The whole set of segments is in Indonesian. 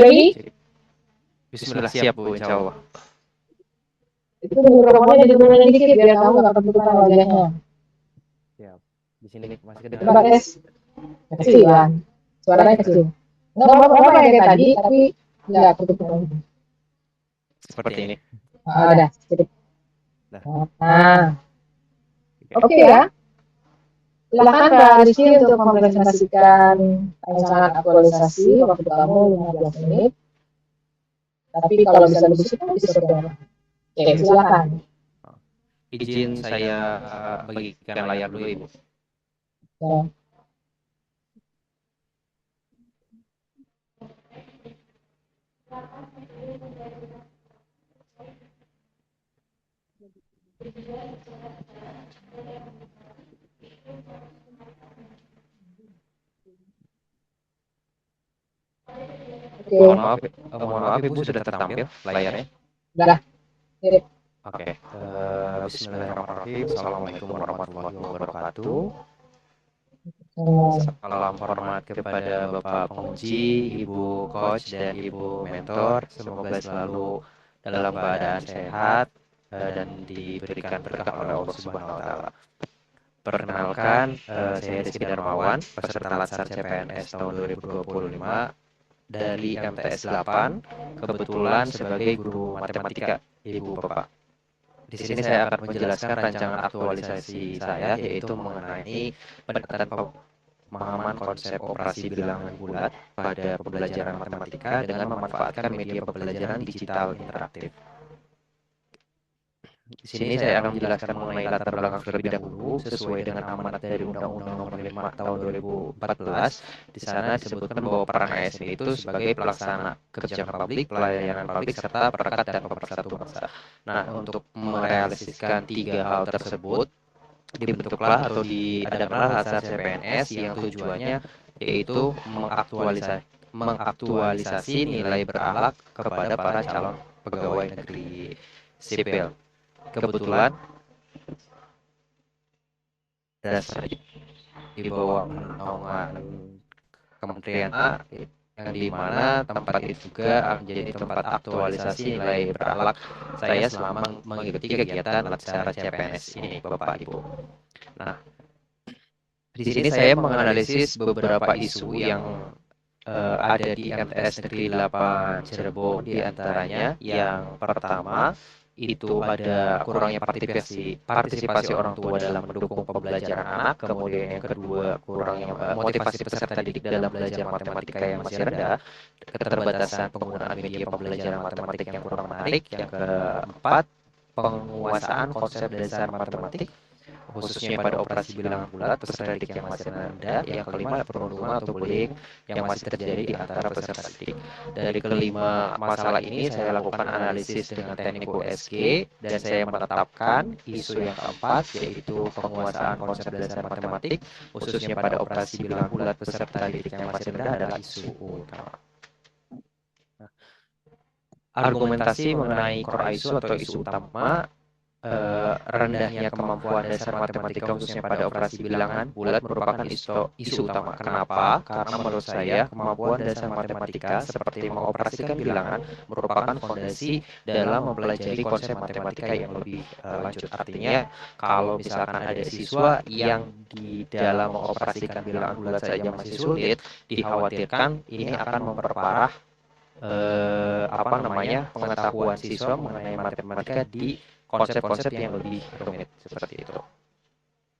ready? Bismillah, siap Bu, insya Allah. Itu mikrofonnya diturunin dikit biar kamu nggak ketutupan wajahnya. Siap. Di sini masih Coba kedengaran. tes. Kecilan. Suaranya kecil. Nggak apa-apa kayak tadi, tapi nggak ketutupan. Seperti ini. Udah, cukup. Nah, Nah, oke ya. Silakan Kak Rizky untuk mempresentasikan rancangan aktualisasi waktu kamu 15 menit. Tapi kalau bisa lebih cepat bisa berapa? Oke, silakan. izin saya bagikan layar dulu Ibu. Ya. Oke. Mohon maaf Ibu sudah tertampil layarnya. Udah. Mirip. Oke. Bismillahirrahmanirrahim. Assalamualaikum warahmatullahi wabarakatuh. Salam hormat kepada Bapak Penguji, Ibu Coach, dan Ibu Mentor. Semoga selalu dalam keadaan sehat dan diberikan berkah oleh Allah Subhanahu wa Ta'ala. Perkenalkan, saya Rizky Darmawan, peserta Latsar CPNS tahun 2025 dari MTS 8, kebetulan sebagai guru matematika, Ibu Bapak. Di sini saya akan menjelaskan rancangan aktualisasi saya, yaitu mengenai pendekatan pemahaman konsep operasi bilangan bulat pada pembelajaran matematika dengan memanfaatkan media pembelajaran digital interaktif. Di sini saya akan menjelaskan mengenai latar belakang terlebih dahulu sesuai dengan amanat dari Undang-Undang Nomor 5 Tahun 2014. Di sana disebutkan bahwa peran ASN itu sebagai pelaksana kebijakan publik, pelayanan publik, serta perekat dan pemersatu bangsa. Nah, untuk merealisasikan tiga hal tersebut, dibentuklah atau diadakanlah Latsar CPNS yang tujuannya yaitu mengaktualisasi nilai berakhlak kepada para calon pegawai negeri sipil. Kebetulan dasar di bawah naungan Kementerian A yang di mana tempat itu juga akan menjadi tempat aktualisasi nilai berakhlak saya selama mengikuti kegiatan Latsar CPNS ini Bapak Ibu. Nah, di sini saya menganalisis beberapa isu yang ada di MTS Negeri 8 Cirebon, di antaranya yang pertama itu ada kurangnya partisipasi orang tua dalam mendukung pembelajaran anak, kemudian yang kedua kurangnya motivasi peserta didik dalam belajar matematika yang masih rendah, keterbatasan penggunaan media pembelajaran matematika yang kurang menarik, yang keempat penguasaan konsep dasar matematik khususnya pada operasi bilangan bulat peserta didik yang masih rendah, yang kelima perundungan atau bullying yang masih terjadi di antara peserta didik. Dari kelima masalah ini saya lakukan analisis dengan teknik USG dan saya menetapkan isu yang keempat yaitu penguasaan konsep dasar matematik khususnya pada operasi bilangan bulat peserta didik yang masih rendah adalah isu utama. Argumentasi mengenai core isu atau isu utama, rendahnya kemampuan dasar matematika khususnya pada operasi bilangan bulat merupakan isu utama. Kenapa? Karena menurut saya kemampuan dasar matematika seperti mengoperasikan bilangan merupakan fondasi dalam mempelajari konsep matematika yang lebih lanjut. Artinya kalau misalkan ada siswa yang di dalam mengoperasikan bilangan bulat saja masih sulit, dikhawatirkan ini akan memperparah pengetahuan siswa mengenai matematika di konsep-konsep yang lebih rumit seperti itu.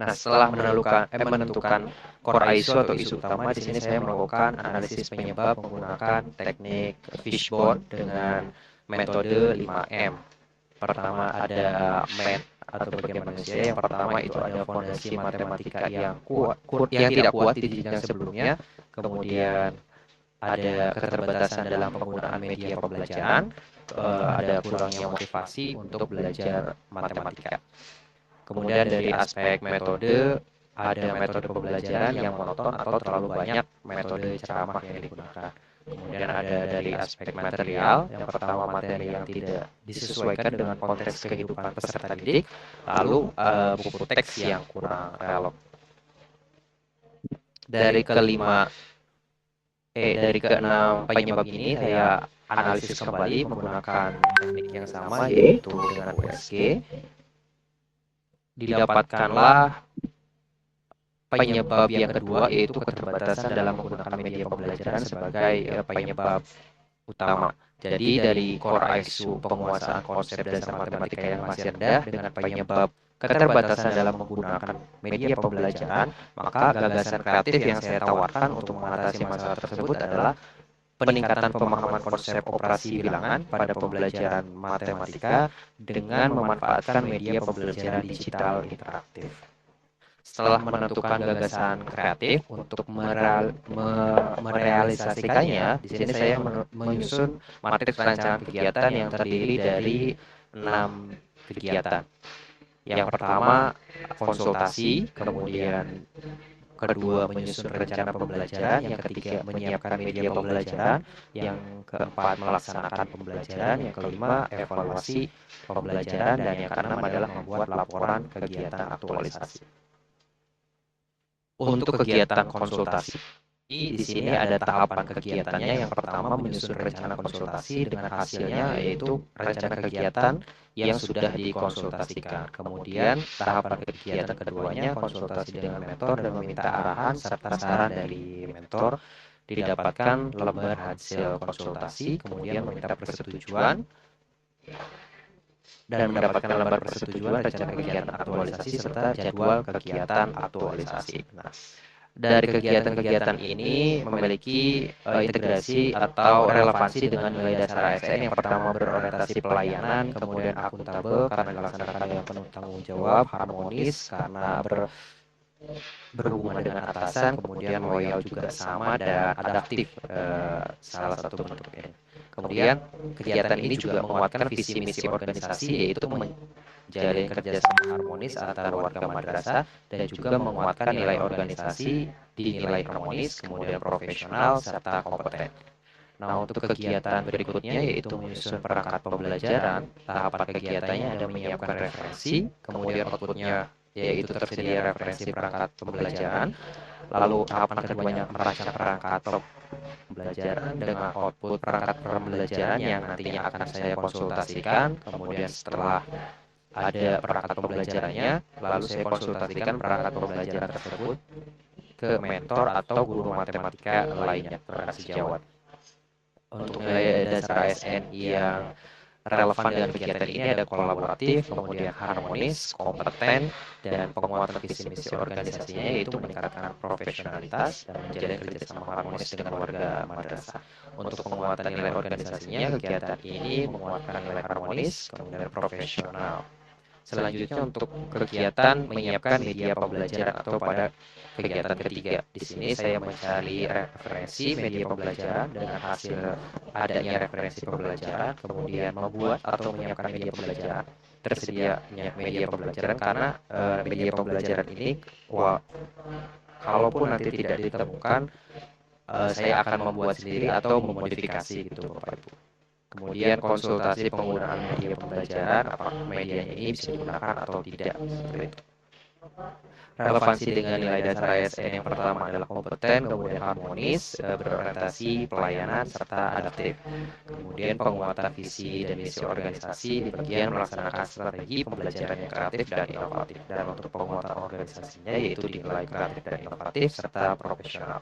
Nah, setelah menentukan core isu atau isu utama, di sini saya melakukan analisis penyebab menggunakan teknik fishbone dengan metode 5M. Pertama ada atau bagian manusia. Yang pertama itu ada fondasi matematika yang yang tidak kuat di jenjang sebelumnya. Kemudian ada keterbatasan dalam penggunaan media pembelajaran, ada kurangnya motivasi untuk belajar matematika. Kemudian dari aspek metode, ada metode pembelajaran yang monoton atau terlalu banyak metode ceramah yang digunakan. Kemudian ada dari aspek material, yang pertama materi yang tidak disesuaikan dengan konteks kehidupan peserta didik, lalu buku teks yang kurang relevan. Dari kelima dari keenam penyebab ini saya analisis kembali menggunakan teknik yang sama, yaitu dengan USG. Didapatkanlah penyebab yang kedua, yaitu keterbatasan dalam menggunakan media pembelajaran sebagai penyebab utama. Jadi dari core ISU penguasaan konsep dasar matematika yang masih rendah dengan penyebab keterbatasan dalam menggunakan media pembelajaran, maka gagasan kreatif yang saya tawarkan untuk mengatasi masalah tersebut adalah peningkatan pemahaman konsep operasi bilangan pada pembelajaran matematika dengan memanfaatkan media pembelajaran digital interaktif. Setelah menentukan gagasan kreatif untuk merealisasikannya, di sini saya menyusun matriks rancangan kegiatan yang terdiri dari 6 kegiatan. Yang pertama, konsultasi, kemudian kedua, menyusun rencana pembelajaran, yang ketiga, menyiapkan media pembelajaran, yang keempat, melaksanakan pembelajaran, yang kelima, evaluasi pembelajaran, dan yang keenam adalah membuat laporan kegiatan aktualisasi. Untuk kegiatan konsultasi, di sini ada tahapan kegiatannya. Yang pertama, menyusun rencana konsultasi dengan hasilnya, yaitu rencana kegiatan yang sudah dikonsultasikan. Kemudian, tahapan kegiatan keduanya, konsultasi dengan mentor dan meminta arahan serta saran dari mentor. Didapatkan lembar hasil konsultasi, kemudian meminta persetujuan dan mendapatkan lembar persetujuan rencana kegiatan aktualisasi serta jadwal kegiatan aktualisasi. Nah, dari kegiatan-kegiatan ini memiliki integrasi atau relevansi dengan nilai dasar ASN. Yang pertama, berorientasi pelayanan, kemudian akuntabel karena dilaksanakan dengan penuh tanggung jawab, harmonis karena berhubungan dengan atasan, kemudian loyal juga sama, dan adaptif salah satu bentuknya. Kemudian kegiatan ini juga menguatkan visi misi organisasi, yaitu menjalin kerjasama harmonis antara warga madrasah dan juga menguatkan nilai organisasi, dinilai harmonis, kemudian profesional serta kompeten. Nah, untuk kegiatan berikutnya yaitu menyusun perangkat pembelajaran. Tahapan kegiatannya ada menyiapkan referensi, kemudian outputnya yaitu tersedia referensi perangkat pembelajaran. Lalu tahapan keduanya merancang perangkat pembelajaran dengan output perangkat pembelajaran yang nantinya akan saya konsultasikan. Kemudian setelah ada perangkat pembelajarannya, lalu saya konsultasikan perangkat pembelajaran tersebut ke mentor atau guru matematika lainnya terkait sejawat. Untuk nilai dasar ASN yang relevan dengan kegiatan ini ada kolaboratif, kemudian harmonis, kompeten, dan penguatan visi misi organisasinya, yaitu meningkatkan profesionalitas dan menjalin kerjasama harmonis dengan warga madrasah. Untuk penguatan nilai organisasinya, kegiatan ini menguatkan nilai harmonis, kemudian profesional. Selanjutnya, untuk kegiatan menyiapkan media pembelajaran atau pada kegiatan ketiga. Di sini saya mencari referensi media pembelajaran dengan hasil adanya referensi pembelajaran, kemudian membuat atau menyiapkan media pembelajaran. Tersedianya media pembelajaran karena media pembelajaran ini, kalaupun nanti tidak ditemukan, saya akan membuat sendiri atau memodifikasi gitu, Bapak Ibu. Kemudian konsultasi penggunaan media pembelajaran, apakah medianya ini bisa digunakan atau tidak, seperti itu. Relevansi dengan nilai dasar ASN yang pertama adalah kompeten, kemudian harmonis, berorientasi pelayanan, serta adaptif. Kemudian penguatan visi dan misi organisasi di bagian melaksanakan strategi pembelajaran yang kreatif dan inovatif. Dan untuk penguatan organisasinya yaitu dinilai kreatif dan inovatif serta profesional.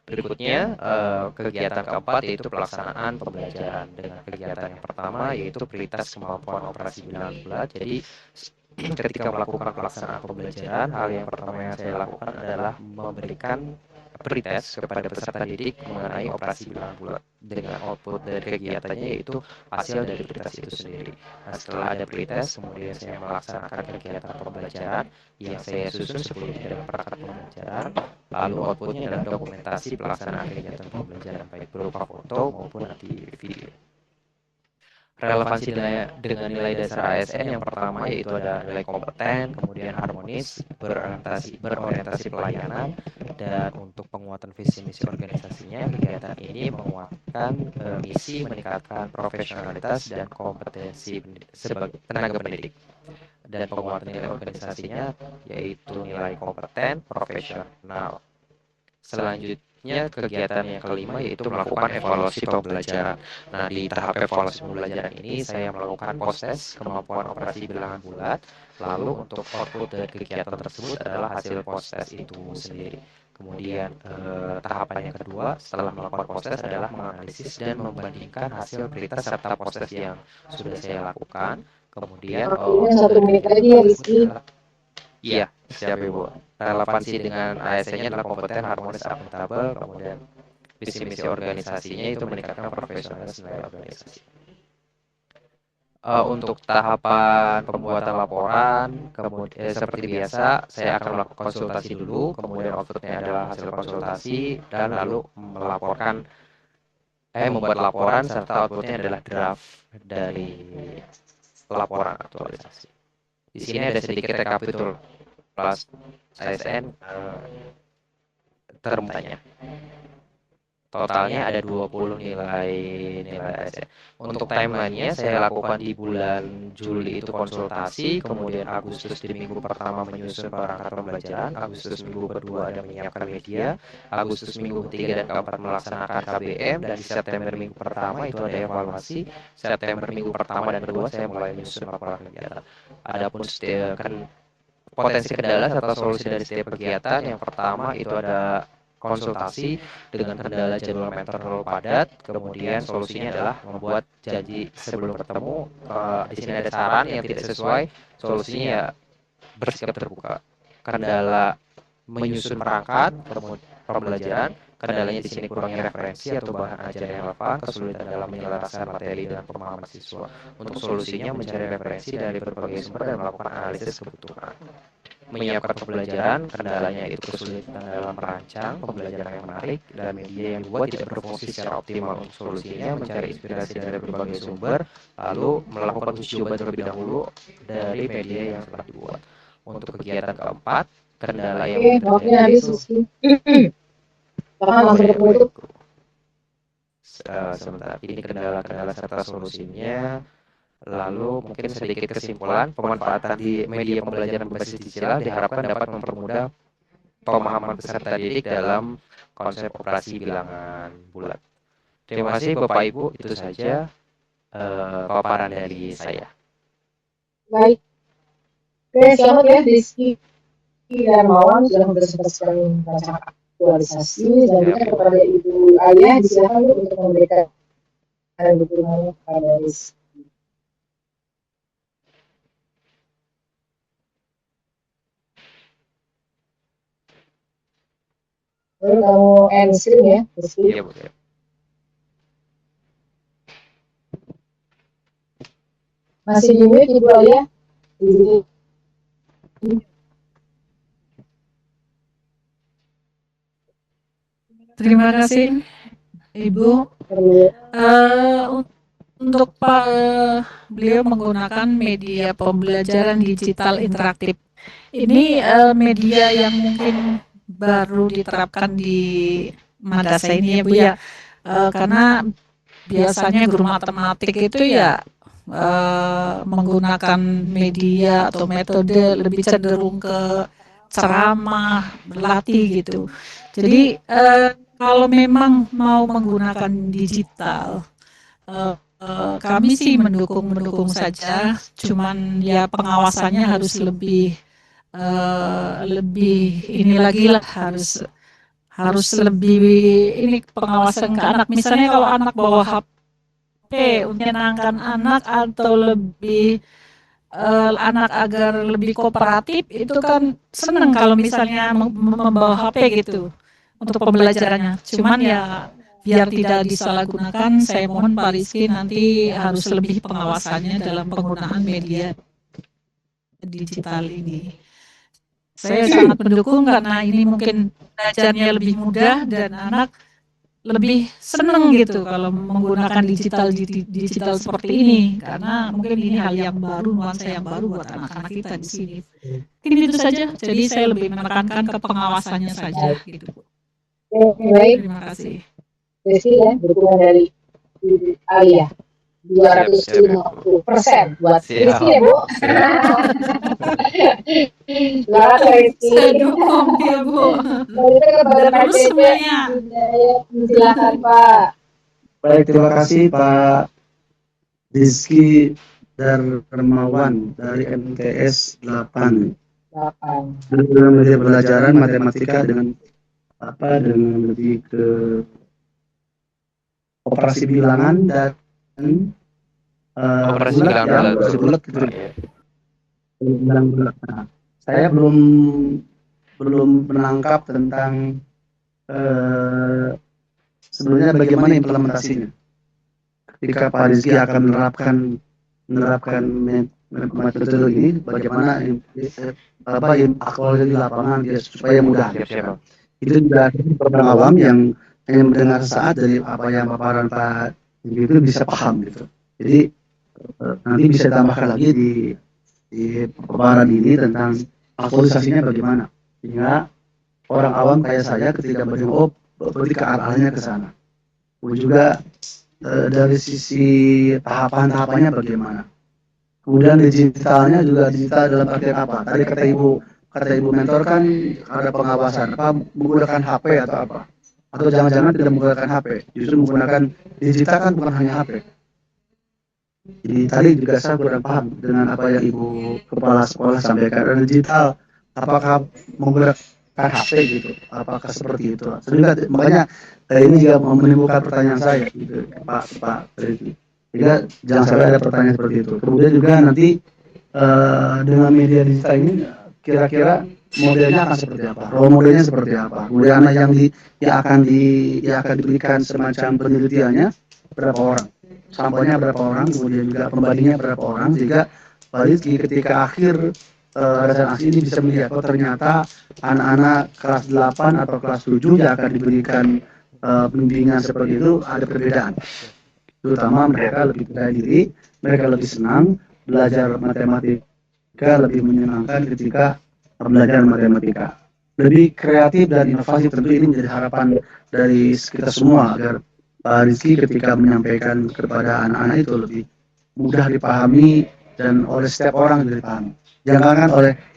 Berikutnya, kegiatan keempat yaitu pelaksanaan pembelajaran. Dengan kegiatan yang pertama yaitu prioritas kemampuan operasi bilangan bulat. Jadi ketika melakukan pelaksanaan pembelajaran, hal yang pertama yang saya lakukan adalah memberikan pretest kepada peserta didik mengenai operasi bilangan bulat dengan output dari kegiatannya yaitu hasil dari pretest itu sendiri. Nah, setelah ada pretest, kemudian saya melaksanakan kegiatan pembelajaran yang saya susun sebelumnya dengan perangkat pembelajaran. Lalu outputnya adalah dokumentasi pelaksanaan kegiatan pembelajaran baik berupa foto maupun nanti video. Relevansi dengan nilai dasar ASN yang pertama yaitu ada nilai kompeten, kemudian harmonis, berorientasi pelayanan, dan untuk penguatan visi misi organisasinya, kegiatan ini menguatkan misi meningkatkan profesionalitas dan kompetensi sebagai tenaga pendidik. Dan penguatan nilai organisasinya yaitu nilai kompeten, profesional. Selanjutnya, kegiatan yang kelima yaitu melakukan evaluasi pembelajaran. Nah, di tahap evaluasi pembelajaran ini saya melakukan post-test kemampuan operasi bilangan bulat. Lalu untuk output dari kegiatan tersebut adalah hasil post-test itu sendiri. Kemudian tahapan yang kedua setelah melakukan post-test adalah menganalisis dan membandingkan hasil pretest serta post-test yang sudah saya lakukan. Kemudian Waktunya output 1 dari menit kegiatan lagi ya, tersebut Rizky. adalah iya, siap Ibu. Relevansi dengan ASN-nya adalah kompeten, harmonis, akuntabel, kemudian visi misi organisasinya itu meningkatkan profesionalitas nilai organisasi. Untuk tahapan pembuatan laporan, kemudian seperti biasa saya akan melakukan konsultasi dulu, kemudian outputnya adalah hasil konsultasi dan lalu membuat laporan serta outputnya adalah draft dari laporan aktualisasi. Di sini ada sedikit rekapitulasi ASN term tanya. Totalnya ada 20 nilai ASN. Untuk timeline-nya saya lakukan di bulan Juli itu konsultasi, kemudian Agustus di minggu pertama menyusun perangkat pembelajaran, Agustus minggu kedua ada menyiapkan media, Agustus minggu ketiga dan keempat melaksanakan KBM, dan di September minggu pertama itu ada evaluasi, September minggu pertama dan kedua saya mulai menyusun laporan kegiatan. Adapun potensi kendala serta solusi dari setiap kegiatan, yang pertama itu ada konsultasi dengan kendala jadwal mentor terlalu padat, kemudian solusinya adalah membuat janji sebelum bertemu. Di sini ada saran yang tidak sesuai, solusinya ya bersikap terbuka. Kendala menyusun perangkat, kemudian pembelajaran, kendalanya di sini kurangnya referensi atau bahan ajar yang relevan, kesulitan dalam menjelaskan materi dan pemahaman siswa. Untuk solusinya mencari referensi dari berbagai sumber dan melakukan analisis kebutuhan. Menyiapkan pembelajaran, kendalanya itu kesulitan dalam merancang pembelajaran yang menarik dan media yang dibuat tidak berfungsi secara optimal. Untuk solusinya mencari inspirasi dari berbagai sumber, lalu melakukan uji coba terlebih dahulu dari media yang telah dibuat. Untuk kegiatan keempat, kendala yang Oke, waktunya terjadi habis, itu Rizky. Lapangan langsung tertutup. sebentar, ini kendala-kendala serta solusinya. Lalu mungkin sedikit kesimpulan, pemanfaatan di media pembelajaran berbasis digital diharapkan dapat mempermudah pemahaman peserta didik dalam konsep operasi bilangan bulat. Terima kasih Bapak Ibu, itu saja paparan dari saya. Baik. Oke, selamat ya Rizky dan Mawang sudah mempresentasikan rancangan aktualisasi. Selanjutnya kepada Ibu Alia, disilakan Bu untuk memberikan dukungannya kepada Rizky. Lalu kamu end screen ya, Rizky. Iya, Bu. Masih di mute Ibu Alia? Terima kasih, Ibu. Untuk beliau menggunakan media pembelajaran digital interaktif. Ini media yang mungkin baru diterapkan di madrasah ini ya Bu ya. Karena biasanya guru matematik itu ya menggunakan media atau metode lebih cenderung ke ceramah, berlatih gitu. Jadi kalau memang mau menggunakan digital, kami sih mendukung saja, cuman ya pengawasannya harus lebih ini lagi lah, harus lebih ini pengawasan ke anak. Misalnya kalau anak bawa HP, menyenangkan anak atau lebih anak agar lebih kooperatif, itu kan senang kalau misalnya membawa HP gitu untuk pembelajarannya. Cuman ya biar tidak disalahgunakan, saya mohon Pak Rizky nanti harus lebih pengawasannya dalam penggunaan media digital ini. Saya sangat mendukung karena ini mungkin belajarnya lebih mudah dan anak lebih senang gitu kalau menggunakan digital seperti ini, karena mungkin ini hal yang baru, nuansa yang baru buat anak-anak kita di sini. Mungkin itu saja. Jadi saya lebih menekankan ke pengawasannya saja gitu. Baik. Terima kasih. Rizky ya, dukungan dari Ibu Alia. 250% buat Rizky ya, Siap. Bu. Siap. Selamat ya, Rizky. Saya dukung dia, Bu. Kita kepada Pak Terus Cece semuanya. Hidayat, silakan Pak. Baik, terima kasih Pak Rizky Darmawan dari MTS 8. 8. Dengan media pelajaran matematika dengan lebih ke operasi bilangan dan Operasi bulat bilangan ya, bulat. operasi bulat gitu. Oh, iya. Bilangan bulat. Nah, saya belum menangkap tentang sebenarnya bagaimana implementasinya. Ketika Pak Rizky akan menerapkan metode ini, bagaimana aktualisasi di lapangan dia supaya mudah. Siap. Itu juga orang awam yang hanya mendengar saat dari apa yang paparan Pak Rizky itu bisa paham gitu. Jadi nanti bisa tambahkan lagi di paparan ini tentang aktualisasinya bagaimana, sehingga orang awam kayak saya ketika mendengar berarti ke arahnya ke sana. Juga dari sisi tahapannya bagaimana. Kemudian digitalnya juga digital dalam artian apa? Tadi kata ibu mentor kan ada pengawasan, menggunakan HP atau apa? Atau jangan-jangan tidak menggunakan HP, justru menggunakan digital kan bukan hanya HP. Jadi tadi juga saya kurang paham dengan apa yang ibu kepala sekolah sampaikan. Dan digital, apakah menggunakan HP gitu? Apakah seperti itu? Makanya ini juga menimbulkan pertanyaan saya, gitu, Pak Riki. Sehingga jangan sampai ada pertanyaan seperti itu. Kemudian juga nanti dengan media digital ini kira-kira modelnya akan seperti apa? Role modelnya seperti apa? Kemudian anak yang akan diberikan semacam penelitiannya berapa orang? Sampelnya berapa orang? Kemudian juga pembandingnya berapa orang? Sehingga Pak Rizky ketika akhir rangkaian aksi ini bisa melihat ternyata anak-anak kelas 8 atau kelas 7 yang akan diberikan bimbingan seperti itu ada perbedaan. Terutama mereka lebih percaya diri, mereka lebih senang belajar matematika, lebih menyenangkan ketika belajar matematika. Lebih kreatif dan inovasi, tentu ini menjadi harapan dari kita semua agar Pak Rizky ketika menyampaikan kepada anak-anak itu lebih mudah dipahami dan oleh setiap orang juga dipahami. Jangankan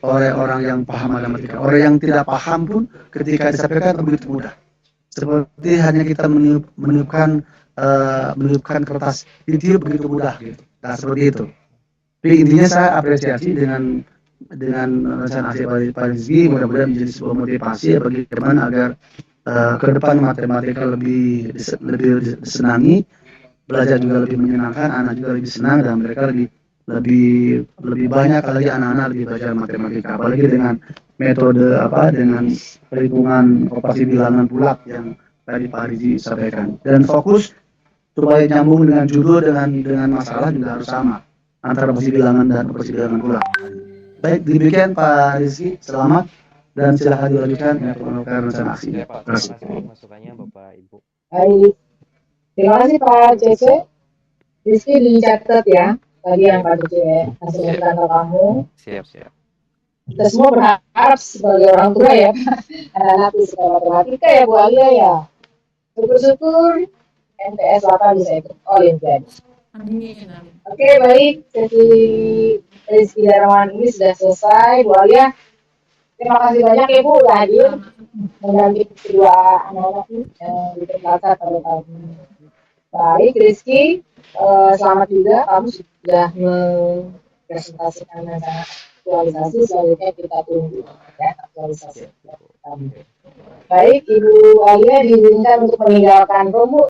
oleh orang yang paham matematika, orang yang tidak paham pun ketika disampaikan begitu mudah. Seperti hanya kita meniupkan kertas ditiup begitu mudah gitu. Nah, seperti itu. Tapi intinya saya apresiasi dengan rencana aksi Pak Rizky, mudah-mudahan menjadi sebuah motivasi bagaimana agar ke depan matematika lebih disenangi, belajar juga lebih menyenangkan, anak juga lebih senang, dan mereka lebih banyak lagi anak-anak lebih belajar matematika, apalagi dengan metode dengan perhitungan operasi bilangan bulat yang tadi Pak Rizky sampaikan, dan fokus supaya nyambung dengan judul dengan masalah juga harus sama antara operasi bilangan dan operasi bilangan bulat. Baik, demikian Pak Rizky, selamat dan silakan dilanjutkan melakukan rencana aksinya. Terima kasih masukannya Bapak Ibu. Baik. Terima kasih Pak Cece. Rizky dicatat ya. Tadi yang Pak Cece kasih masukan ke kamu. Siap. Kita semua berharap sebagai orang tua ya, anak-anak suka matematika ya Bu Alia ya. Syukur-syukur MTS 8 bisa ikut Olimpiade. Oke, baik. Sesi Rizky Darmawan ini sudah selesai. Bu Alia, terima kasih banyak ya Bu udah hadir mendampingi kedua anak-anak ini yang diperkenalkan pada tahun ini. Baik, Rizky, selamat juga kamu sudah mempresentasikan rencana aktualisasi. Selanjutnya kita tunggu ya aktualisasi. Baik, Ibu Alia diizinkan untuk meninggalkan room, Bu.